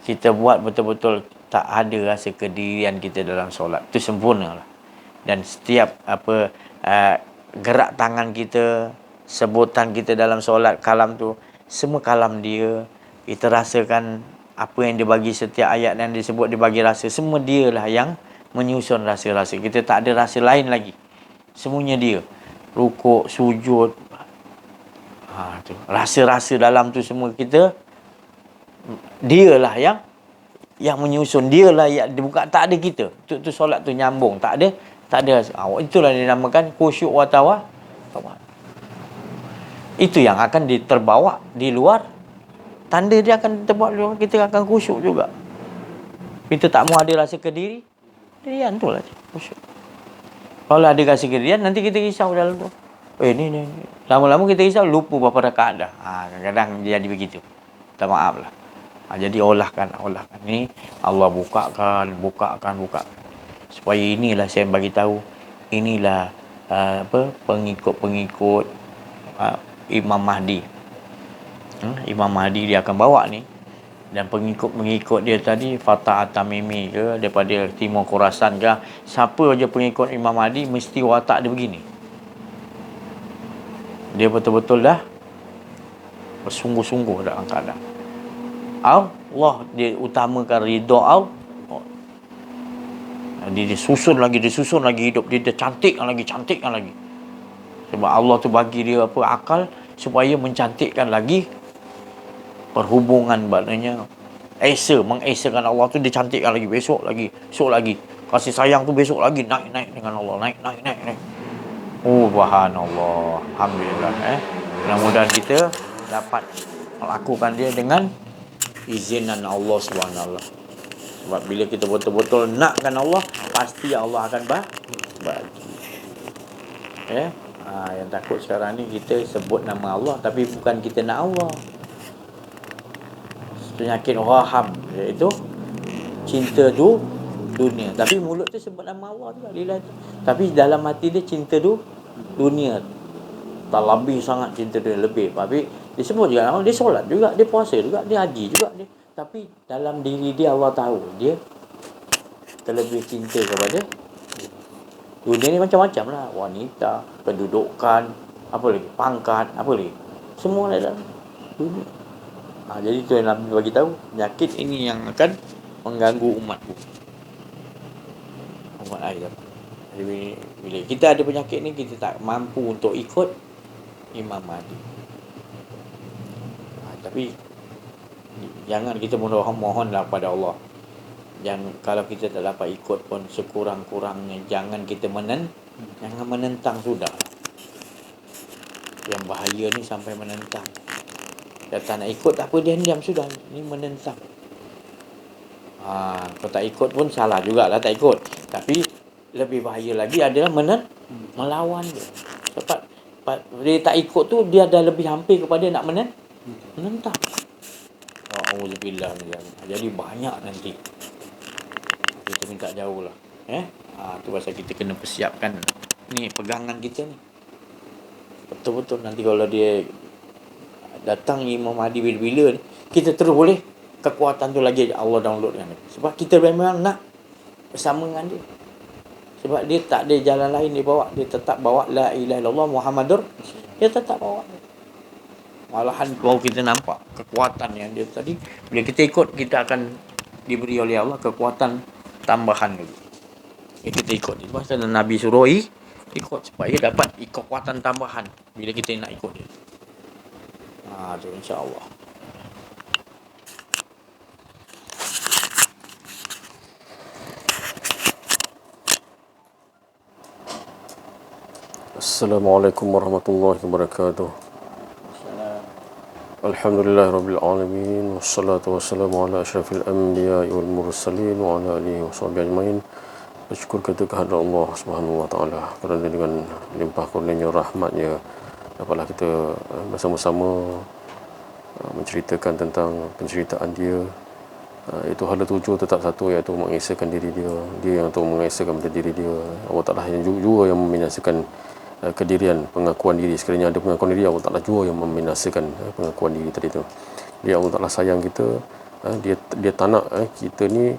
Kita buat betul-betul tak ada rasa kedirian kita dalam solat. Itu sempurna lah. Dan setiap gerak tangan kita, sebutan kita dalam solat, kalam tu, semua kalam dia. Kita rasakan apa yang dia bagi, setiap ayat yang disebut dia bagi rasa. Semua dia lah yang menyusun rasa-rasa. Kita tak ada rasa lain lagi. Semuanya dia. Rukuk, sujud. Tu. Rasa-rasa dalam tu semua kita, dialah yang menyusun. Dialah yang bukan, tak ada kita. Tu solat tu nyambung. Tak ada. Itulah dinamakan khusyuk wa tawaduk. Itu yang akan terbawa di luar. Tanda dia akan terbawa di luar. Kita akan khusyuk juga. Kita tak mau ada rasa kedirian tu lah khusyuk. Kalau ada rasa kedirian, nanti kita risau dalam tu. Ni. Lama-lama kita risau, lupa berapa rakaat dah. Kadang-kadang dia jadi begitu. Minta maaf lah. Jadi olahkan. Ni Allah bukakan. Supaya inilah saya bagi tahu. Inilah pengikut Imam Mahdi. Imam Mahdi dia akan bawa ni. Dan pengikut dia tadi, Fatah At-Tamimi ke, daripada Timur Khurasan ke, siapa aja pengikut Imam Mahdi, mesti watak dia begini. Dia betul-betul dah bersungguh-sungguh dalam keadaan Allah, dia utamakan ridha Allah. Dia disusun lagi hidup dia, cantikkan lagi. Sebab Allah tu bagi dia akal supaya mencantikkan lagi perhubungan. Maknanya mengesakan Allah tu, dia cantikkan lagi, besok lagi. Kasih sayang tu besok lagi naik dengan Allah, naik. Subhanallah. Alhamdulillah. Mudah-mudahan kita dapat melakukan dia dengan izinan Allah Subhanahu. Sebab bila kita betul-betul nakkan Allah, pasti Allah akan bagi. Yang takut sekarang ni kita sebut nama Allah tapi bukan kita nak Allah. Penyakit waham, iaitu cinta tu dunia. Tapi mulut tu sebut nama Allah juga, lillah tu. Tapi dalam hati dia cinta tu dunia. Tak lebih sangat cinta dunia, lebih. Tapi dia sebut juga nama, dia solat juga, dia puasa juga, dia haji juga dia. Tapi dalam diri dia Allah tahu dia terlebih cinta kepada dunia ni. Macam-macam lah, wanita, kedudukan, apa lagi, pangkat, apa lagi, semua ada dalam dunia. Jadi tu yang Nabi bagi tahu, penyakit ini yang akan mengganggu umatku, umat ayat. Jadi bila kita ada penyakit ni, kita tak mampu untuk ikut Imam Mahdi. Tapi jangan kita mohonlah pada Allah. Kalau kita tak dapat ikut pun, sekurang-kurangnya jangan kita jangan menentang sudah. Yang bahaya ni sampai menentang. Dia tak nak ikut, tak apa, diam sudah. Ini menentang. Kalau tak ikut pun salah jugalah tak ikut. Tapi lebih bahaya lagi adalah melawan dia. Sebab dia tak ikut tu, dia dah lebih hampir kepada nak menentang. Auzubillah. Jadi banyak nanti. Kita minta jauh lah. Tu pasal kita kena persiapkan ni pegangan kita ni. Betul-betul nanti kalau dia datang Imam Mahdi bila-bila ni, kita terus boleh kekuatan tu lagi Allah downloadkan. Sebab kita memang nak bersama dengan dia. Sebab dia tak ada jalan lain dia bawa. Dia tetap bawa la ilaha illallah Muhammadur. Dia tetap bawa. Malahan kalau kita nampak kekuatan yang dia tadi, bila kita ikut, kita akan diberi oleh Allah kekuatan tambahan lagi. Kita ikut. Itu pasal Nabi suruh ikut supaya dapat kekuatan tambahan bila kita nak ikut dia. Tu insya-Allah. Assalamualaikum warahmatullahi wabarakatuh. Alhamdulillahirabbil alamin, wassalatu wassalamu ala asyrafil anbiya'i wal mursalin wa ala alihi washabbihi ajmain. Bersyukur kita kehadrat Allah Subhanahu wa taala kerana dengan limpah kurnia rahmatnya dapatlah kita bersama-sama menceritakan tentang penceritaan dia. Itu hala tuju tetap satu, iaitu mengesahkan diri dia. Dia yang tahu mengesahkan diri dia. Allah Ta'ala yang juga yang membinasakan kedirian, pengakuan diri. Sekiranya ada pengakuan diri, Allah Ta'ala juga yang membinasakan pengakuan diri tadi tu. Dia Allah Ta'ala sayang kita. Dia tak nak kita ni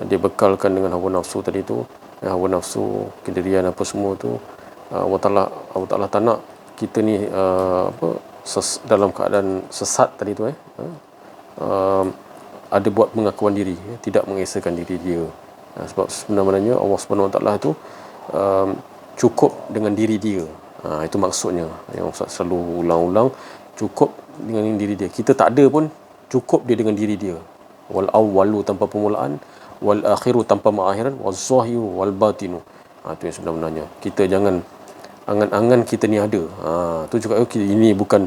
dia bekalkan dengan hawa nafsu tadi tu. Hawa nafsu, kedirian apa semua tu. Allah Ta'ala tak nak kita ni dalam keadaan sesat tadi tu ada buat pengakuan diri, tidak mengesahkan diri dia. Sebab sebenarnya Allah Subhanahu Wa Taala tu cukup dengan diri dia. Itu maksudnya yang Ustaz selalu ulang-ulang, cukup dengan diri dia. Kita tak ada pun, cukup dia dengan diri dia. Wal awwalu tanpa permulaan, wal akhiru tanpa mengakhiran, wal zahiru wal batinu. Itu yang sebenarnya. Kita jangan angan-angan kita ni ada. Tu juga ini bukan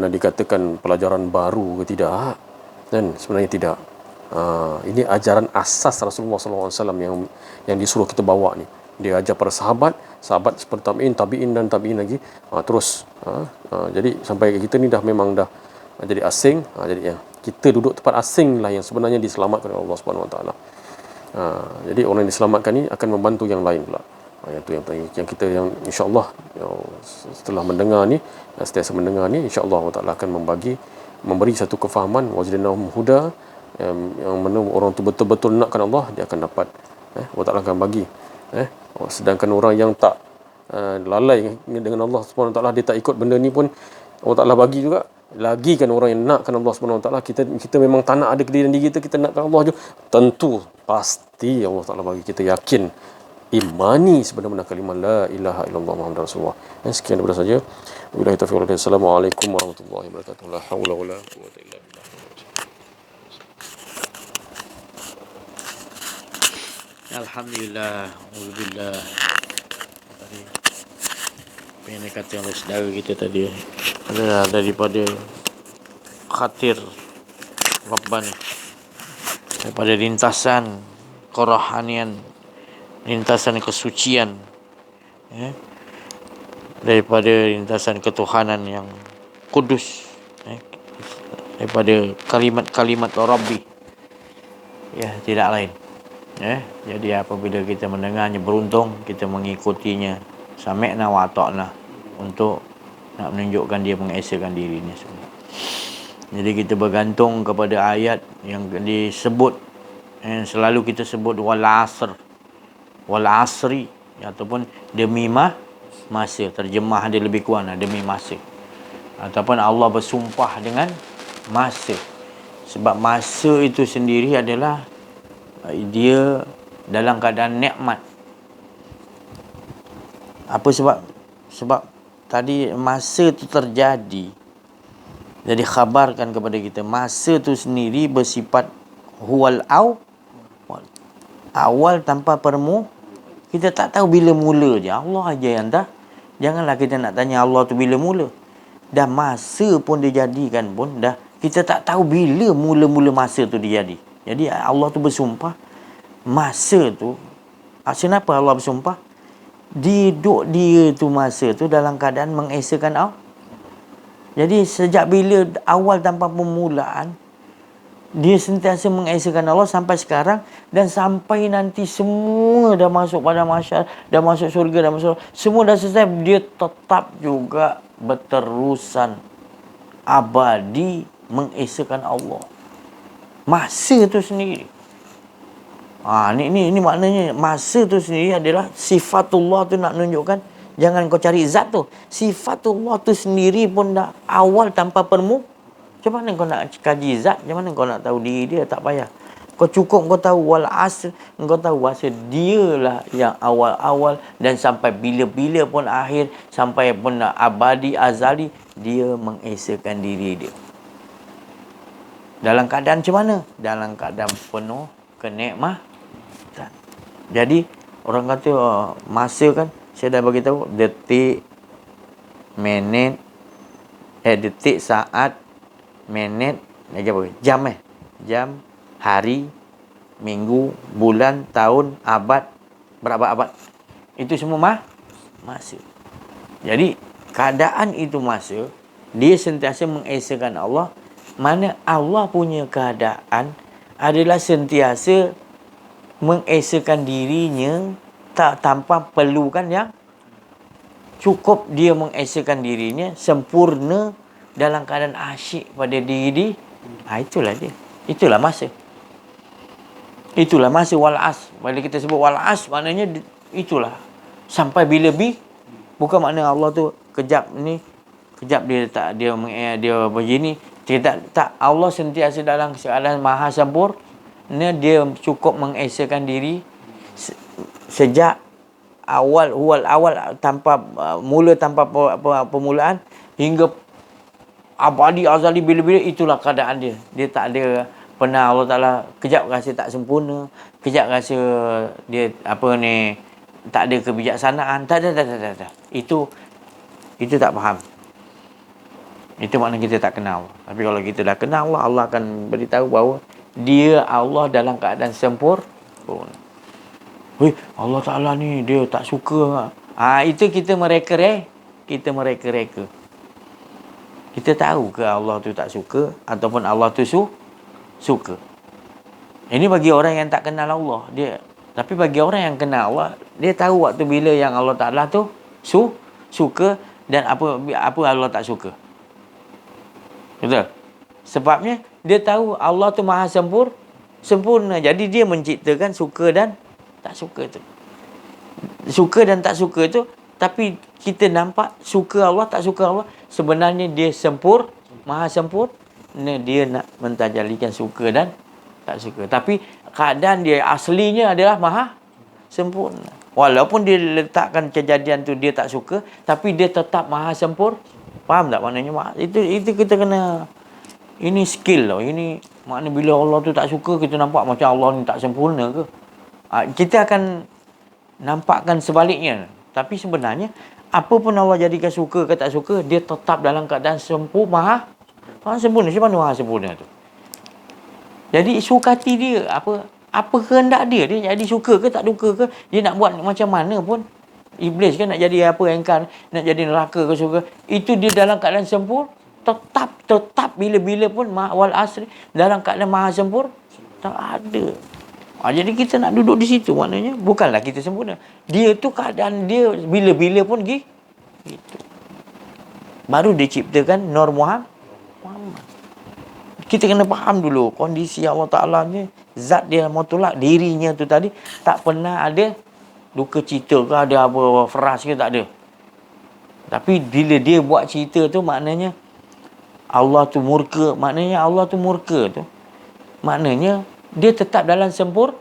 dikatakan pelajaran baru ke tidak. Dan sebenarnya tidak. Ini ajaran asas Rasulullah SAW yang disuruh kita bawa ni. Dia ajar para sahabat seperti tabi'in dan tabi'in lagi. Terus. Jadi sampai kita ni memang dah jadi asing. Jadi kita duduk tempat asing lah yang sebenarnya diselamatkan oleh Allah Subhanahu Wa Taala. Jadi orang yang diselamatkan ni akan membantu yang lain pula. Yang kita yang insya-Allah setelah mendengar ni, setiap mendengar ni, insya-Allah Allah Taala akan memberi satu kefahaman wajidnahum huda, yang mana orang tu betul-betul nakkan Allah, dia akan dapat. Allah Taala akan bagi. Sedangkan orang yang tak lalai dengan Allah Subhanahu Wa Taala, dia tak ikut benda ni pun Allah Taala bagi juga. Lagi kan orang yang nakkan Allah Subhanahu Wa Taala, kita memang tak nak ada kedirian diri kita nakkan Allah je, tentu pasti Allah Taala bagi. Kita yakin imani sebenar-benar kalimah la ilaha illallah Muhammadur Rasulullah. Sekian daripada saja. Wabillahi taufiq wal hidayah. Assalamualaikum warahmatullahi wabarakatuh. La haula wala quwwata illa billah. Alhamdulillah. Alhamdulillah. Tadi apa yang kata oleh saudara kita tadi adalah daripada khatir Rabbani, daripada lintasan kerohanian, lintasan kesucian, daripada lintasan ketuhanan yang kudus, daripada kalimat Rabbi, ya, tidak lain. Jadi apabila kita mendengarnya, beruntung kita mengikutinya, sami'na wa ata'na, untuk nak menunjukkan dia mengesakan dirinya semua. Jadi kita bergantung kepada ayat yang disebut, yang selalu kita sebut, wal asri, ataupun demi masa. Terjemah dia lebih kurang, demi masa, ataupun Allah bersumpah dengan masa. Sebab masa itu sendiri adalah dia dalam keadaan nikmat. Apa sebab? Sebab tadi masa itu terjadi. Jadi khabarkan kepada kita, masa itu sendiri bersifat huwal awal tanpa kita tak tahu bila mula je. Allah aja yang tahu. Janganlah kita nak tanya Allah tu bila mula. Dah masa pun dijadikan pun dah kita tak tahu bila mula-mula masa tu dijadi. Jadi Allah tu bersumpah masa tu. Kenapa Allah bersumpah? Dia tu masa tu dalam keadaan mengesakan Allah. Jadi sejak bila awal tanpa permulaan, dia sentiasa mengesakan Allah sampai sekarang, dan sampai nanti semua dah masuk pada masyarakat, dah masuk syurga, dah masuk, semua dah selesai, dia tetap juga berterusan abadi mengesakan Allah. Masa tu sendiri. Ni maknanya masa tu sendiri adalah sifatullah tu, nak menunjukkan jangan kau cari zat tu. Sifatullah tu sendiri pun dah awal tanpa Macam mana kau nak kaji zat? Macam mana kau nak tahu diri dia? Tak payah. Kau cukup kau tahu wal asr, kau tahu bahasa dialah yang awal-awal, dan sampai bila-bila pun akhir, sampai pun abadi azali, dia mengesakan diri dia. Dalam keadaan macam mana? Dalam keadaan penuh kenikmatan. Jadi orang kata masa kan, saya dah bagi tahu detik, minit, detik, saat, minit, lagi apa? Jam, hari, minggu, bulan, tahun, abad, berapa abad. Itu semua masa. Jadi keadaan itu masa, dia sentiasa mengesakan Allah. Mana Allah punya keadaan adalah sentiasa mengesakan dirinya, tak tanpa perlukan yang cukup. Dia mengesakan dirinya sempurna dalam keadaan asyik pada diri. Itulah dia. Itulah masa. Itulah masa wal as. Bila kita sebut wal as, maknanya itulah sampai bila bukan makna Allah tu kejap dia begini. Tak, Allah sentiasa dalam keadaan maha sempurna. Dia cukup mengesakan diri sejak awal tanpa mula, tanpa permulaan, hingga abadi azali bila-bila. Itulah keadaan dia. Dia tak ada pernah Allah Ta'ala kejap rasa tak sempurna, kejap rasa dia tak ada kebijaksanaan. Tak ada. Itu tak faham. Itu makna kita tak kenal. Tapi kalau kita dah kenal Allah, Allah akan beritahu bahawa dia Allah dalam keadaan sempurna. Allah Ta'ala ni dia tak suka. Itu kita mereka-reka. Kita tahu ke Allah tu tak suka ataupun Allah tu suka. Ini bagi orang yang tak kenal Allah. Tapi bagi orang yang kenal Allah, dia tahu waktu bila yang Allah Ta'ala tu suka, dan apa Allah tak suka. Betul? Sebabnya dia tahu Allah tu maha sempurna. Jadi dia menciptakan suka dan tak suka tu. Suka dan tak suka tu, tapi kita nampak suka Allah, tak suka Allah, sebenarnya dia maha sempurna. Dia nak mentajalikan suka dan tak suka. Tapi keadaan dia aslinya adalah maha sempurna. Walaupun dia letakkan kejadian tu dia tak suka, tapi dia tetap maha sempurna. Faham tak maknanya? Itu kita kena, ini skill tau. Ini makna bila Allah tu tak suka, kita nampak macam Allah ni tak sempurna ke. Kita akan nampakkan sebaliknya. Tapi sebenarnya apa pun Allah jadikan suka ke tak suka, dia tetap dalam keadaan maha sempurna. Macam mana maha sempurna tu? Jadi suka hati dia, apa kehendak dia jadi suka ke tak suka ke, dia nak buat macam mana pun Iblis kan nak jadi apa, engkar, nak jadi neraka ke syurga. Itu dia dalam keadaan sempurna. Tetap bila-bila pun wal asri dalam keadaan maha sempurna. Tak ada. Jadi kita nak duduk di situ, maknanya bukanlah kita sempurna. Dia tu keadaan dia bila-bila pun gitu. Baru diciptakan Nur Muhammad. Kita kena faham dulu kondisi Allah Ta'ala ni, zat dia mutolak, dirinya tu tadi tak pernah ada duka cita ke, ada apa feras ke, tak ada. Tapi bila dia buat cerita tu, maknanya Allah tu murka. Maknanya Allah tu murka tu, maknanya dia tetap dalam sempurna.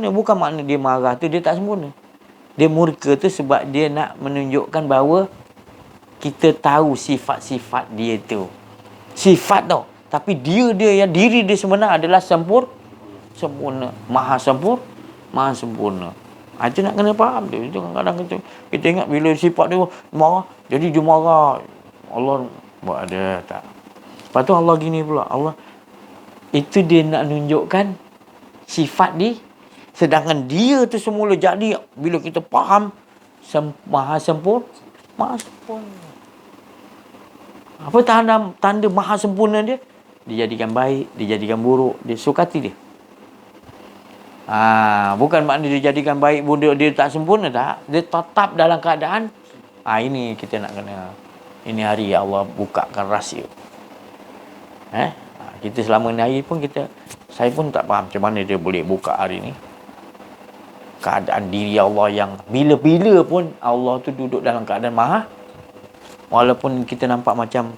Bukan makna dia marah tu dia tak sempurna. Dia murka tu sebab dia nak menunjukkan bahawa kita tahu sifat-sifat dia tu. Sifat tau. Tapi dia yang diri dia sebenar adalah sempurna. Maha sempurna. Itu nak kena faham dia. Kadang-kadang kita ingat bila sifat dia marah, jadi dia marah. Allah buat ada tak. Lepas tu Allah gini pula. Allah itu dia nak tunjukkan sifat dia. Sedangkan dia tu semula jadi bila kita faham maha sempurna. Apa tanda maha sempurna dia? Dia jadikan baik, dia jadikan buruk, dia sukati dia. Bukan makna dia jadikan baik benda dia tak sempurna, tak. Dia tetap dalam keadaan. Ini kita nak kena. Ini hari Allah bukakan rahsia. Kita selama ni hari pun saya pun tak faham macam mana dia boleh buka hari ni. Keadaan diri Allah yang bila-bila pun Allah tu duduk dalam keadaan maha. Walaupun kita nampak macam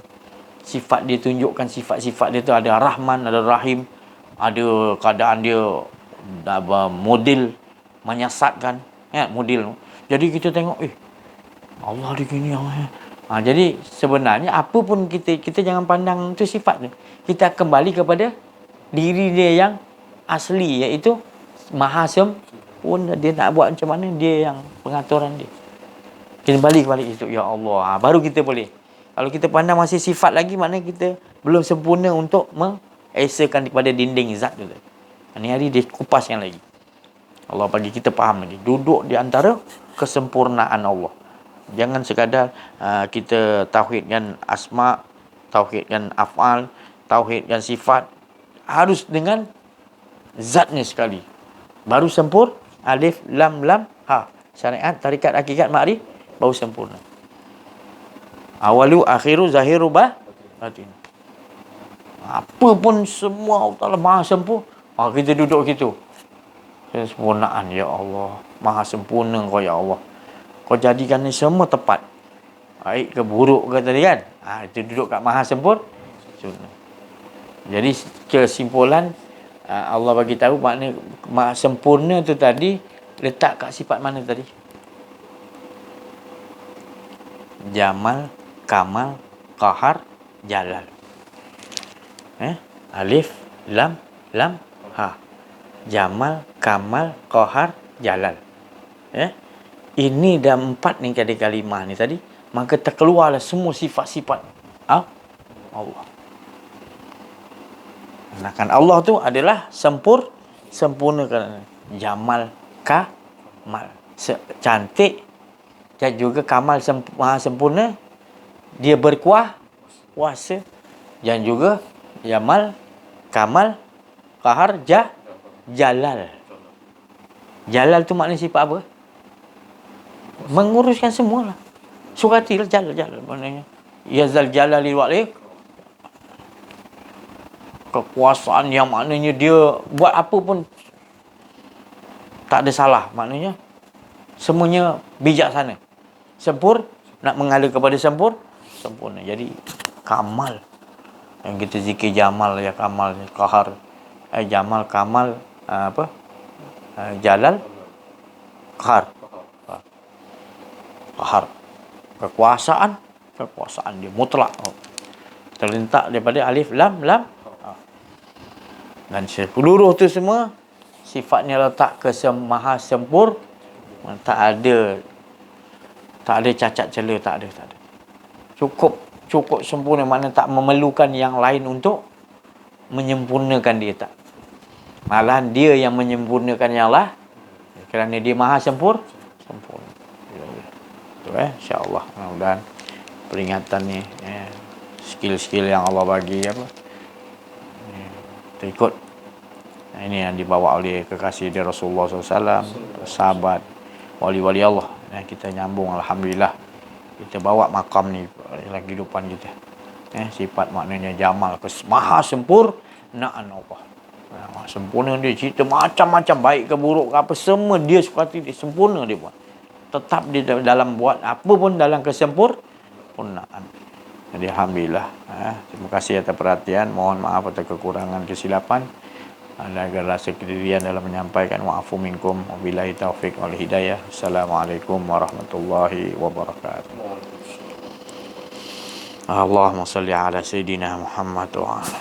sifat dia tunjukkan sifat-sifat dia tu ada Rahman, ada Rahim, ada keadaan dia model menyesatkan, model. Jadi kita tengok Allah dia gini Allah. Jadi sebenarnya apa pun kita jangan pandang tu sifat dia. Kita kembali kepada diri dia yang asli, iaitu maha sempurna. Dia nak buat macam mana, dia yang pengaturan dia. Kita balik itu, ya Allah. Baru kita boleh. Kalau kita pandang masih sifat lagi, maknanya kita belum sempurna untuk mengesakan kepada dinding zat tu. Ini hari dia kupaskan lagi. Allah bagi kita faham lagi. Duduk di antara kesempurnaan Allah. Jangan sekadar kita tauhidkan asma, tauhidkan af'al, tauhidkan sifat. Harus dengan zatnya sekali. Baru sempurna. Alif, lam, ha. Syariat, tarikat, hakikat, ma'rif. Baru sempurna. Awalu, akhiru, zahiru, batin. Apa pun semua Allah maha sempurna. Kita duduk gitu. Kesempurnaan, ya Allah. Maha sempurna kau, ya Allah. Kau jadikan ni semua tepat. Baik ke buruk ke tadi kan? Itu duduk kat maha sempurna. Jadi kesimpulan, Allah bagi tahu makna maha sempurna tu tadi letak kat sifat mana tadi? Jamal, Kamal, Qahar, Jalal. Alif, lam, ha. Jamal, Kamal, Qahar, Jalal. Ini dah 4 ni kalimah ni tadi. Maka terkeluarlah semua sifat-sifat Allah. Kan Allah tu adalah sempurna kerana Jamal, Kamal, cantik, dan juga Kamal maha sempurna. Dia berkuasa, dan juga Jamal, Kamal, Qahar, Jalal. Jalal tu maknanya sifat apa? Menguruskan semualah. Suratilah Jalal maknanya. Ya Zal Jalali wal Ikram. Kekuasaan yang maknanya dia buat apa pun tak ada salah. Maknanya semuanya bijaksana. Nak mengalir kepada sempurna. Jadi Kamal. Yang kita zikir Jamal, ya Kamal, Qahar. Jamal, Kamal, Jalal, Qahar. Kekuasaan dia mutlak. Terletak daripada alif, lam. Dan seluruh tu semua sifatnya letak ke maha sempurna. Tak ada cacat celah, tak ada. Cukup sempurna, mana tak memerlukan yang lain untuk menyempurnakan dia, tak. Malahan dia yang menyempurnakan yang lah, kerana dia maha sempurna. tu insya-Allah. Mudah-mudahan peringatan ni skill-skill yang Allah bagi apa kita ikut. Ini yang dibawa oleh kekasih dia Rasulullah SAW, sahabat, wali-wali Allah. Kita nyambung, alhamdulillah. Kita bawa makam ni dalam kehidupan kita. Sifat maknanya jamal, maha sempurnaan Allah. Sempurna dia, cerita macam-macam, baik ke buruk ke apa, semua dia seperti dia, sempurna dia buat. Tetap dia dalam buat apa pun dalam kesempurnaan. Jadi alhamdulillah. Terima kasih atas perhatian. Mohon maaf atas kekurangan kesilapan. Dan agar rasa kedirian dalam menyampaikan. Wa'afu minkum. Wabillahi taufiq wal hidayah. Assalamualaikum warahmatullahi wabarakatuh. Allahumma salli ala Sayyidina Muhammad wa ala